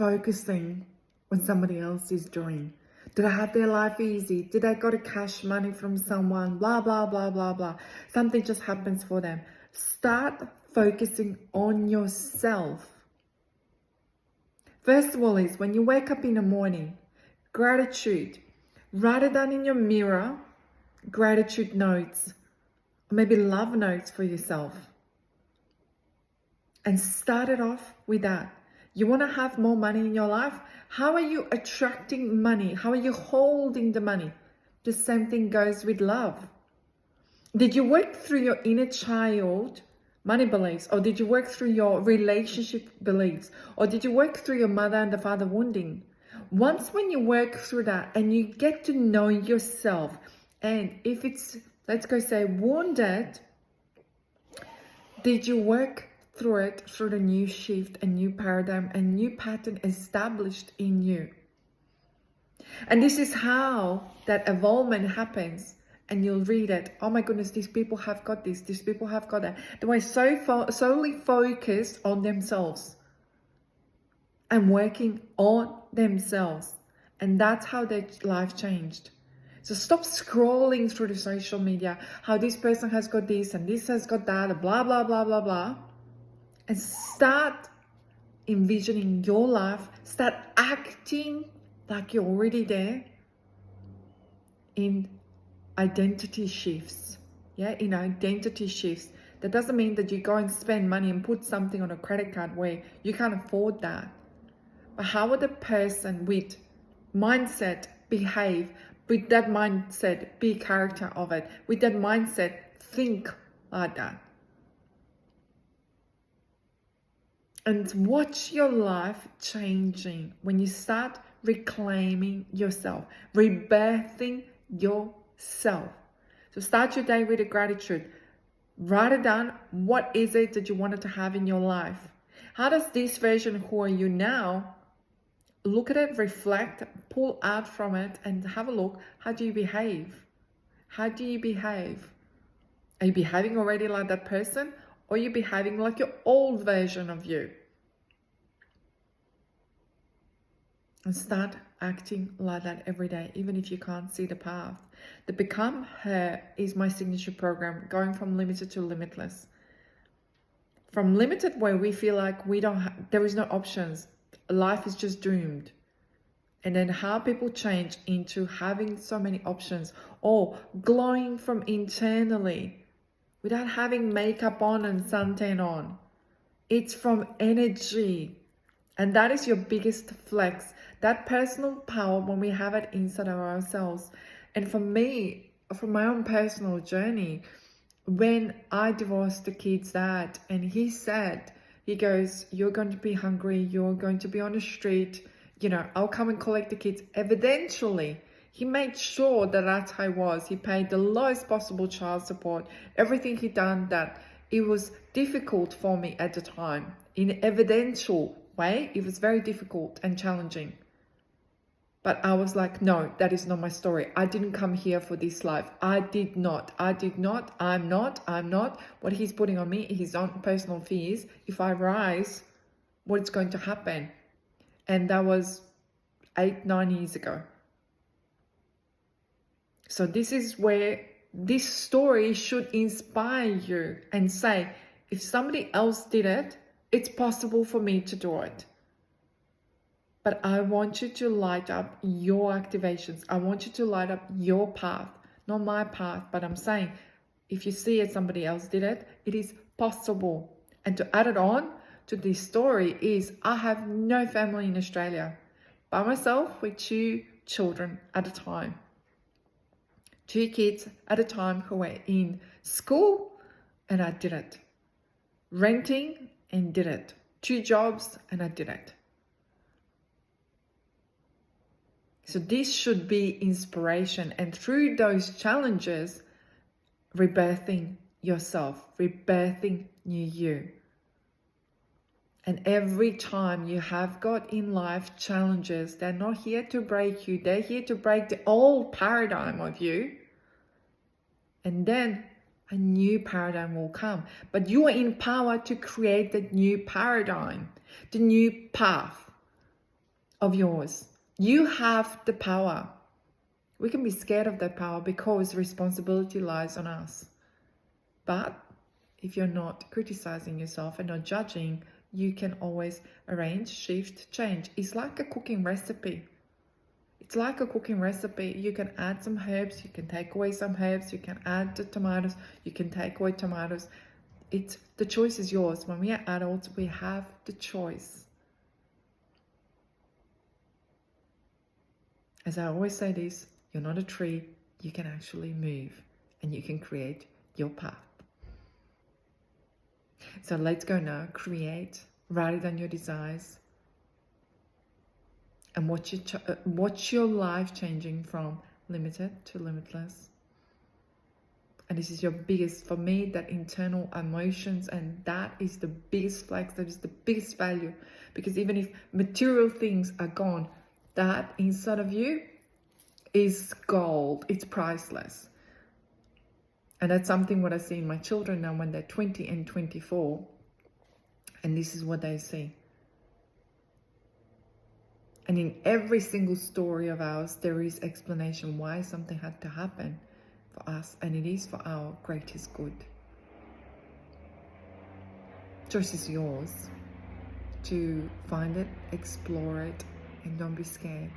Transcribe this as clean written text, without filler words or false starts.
focusing on somebody else is doing. Did I have their life easy? Did I got a cash money from someone? Blah, blah, blah, blah, blah. Something just happens for them. Start focusing on yourself. First of all is when you wake up in the morning, gratitude. Write it down in your mirror, gratitude notes, maybe love notes for yourself. And start it off with that. You want to have more money in your life? How are you attracting money? How are you holding the money? The same thing goes with love. Did you work through your inner child money beliefs? Or did you work through your relationship beliefs? Or did you work through your mother and the father wounding? Once when you work through that and you get to know yourself, and if it's, let's go say wounded, did you work through it, through the new shift, a new paradigm, a new pattern established in you? And this is how that evolvement happens. And you'll read it. Oh my goodness, these people have got this. These people have got that. They were solely focused on themselves and working on themselves. And that's how their life changed. So stop scrolling through the social media. How this person has got this and this has got that. Blah, blah, blah, blah, blah. And start envisioning your life. Start acting like you're already there in identity shifts. In identity shifts. That doesn't mean that you go and spend money and put something on a credit card where you can't afford that. But how would a person with mindset behave? With that mindset, be character of it. With that mindset, think like that. And watch your life changing when you start reclaiming yourself, rebirthing yourself. So start your day with a gratitude. Write it down. What is it that you wanted to have in your life? How does this version of who are you now, look at it, reflect, pull out from it and have a look. How do you behave? How do you behave? Are you behaving already like that person? Or are you behaving like your old version of you? And start acting like that every day, even if you can't see the path. The Become Her is my signature program, going from limited to limitless. From limited, where we feel like there is no options, life is just doomed. And then how people change into having so many options, or glowing from internally without having makeup on and suntan on. It's from energy. And that is your biggest flex, that personal power when we have it inside of ourselves. And for me, from my own personal journey, when I divorced the kid's dad, and he said, he goes, you're going to be hungry, you're going to be on the street, I'll come and collect the kids. Evidentially, he made sure that that's how I was. He paid the lowest possible child support, everything he done that it was difficult for me at the time. In evidential way, it was very difficult and challenging. But I was like, no, that is not my story. I didn't come here for this life. I did not. I'm not. What he's putting on me, his own personal fears. If I rise, what's going to happen? And that was 8-9 years ago. So this is where this story should inspire you and say, if somebody else did it, it's possible for me to do it. But I want you to light up your activations. I want you to light up your path, not my path. But I'm saying, if you see it, somebody else did it, it is possible. And to add it on to this story is, I have no family in Australia. By myself with 2 children at a time. 2 kids at a time who were in school, and I did it. Renting, and did it. 2 jobs, and I did it. So this should be inspiration. And through those challenges, rebirthing yourself, rebirthing new you. And every time you have got in life challenges, they're not here to break you. They're here to break the old paradigm of you. And then a new paradigm will come. But you are in power to create that new paradigm, the new path. of yours. You have the power. We can be scared of that power because responsibility lies on us. But if you're not criticizing yourself and not judging, you can always arrange, shift, change. It's like a cooking recipe. It's like a cooking recipe. You can add some herbs, you can take away some herbs, you can add the tomatoes, you can take away tomatoes. The choice is yours. When we are adults, we have the choice. As I always say this, you're not a tree, you can actually move and you can create your path. So let's go now, create, write it down your desires, and watch your life changing from limited to limitless. And this is your biggest, for me, that internal emotions, and that is the biggest flex, that is the biggest value. Because even if material things are gone, that inside of you is gold. It's priceless. And that's something what I see in my children now when they're 20 and 24. And this is what they see. And in every single story of ours, there is explanation why something had to happen for us, and it is for our greatest good. Choice is yours to find it, explore it, and don't be scared.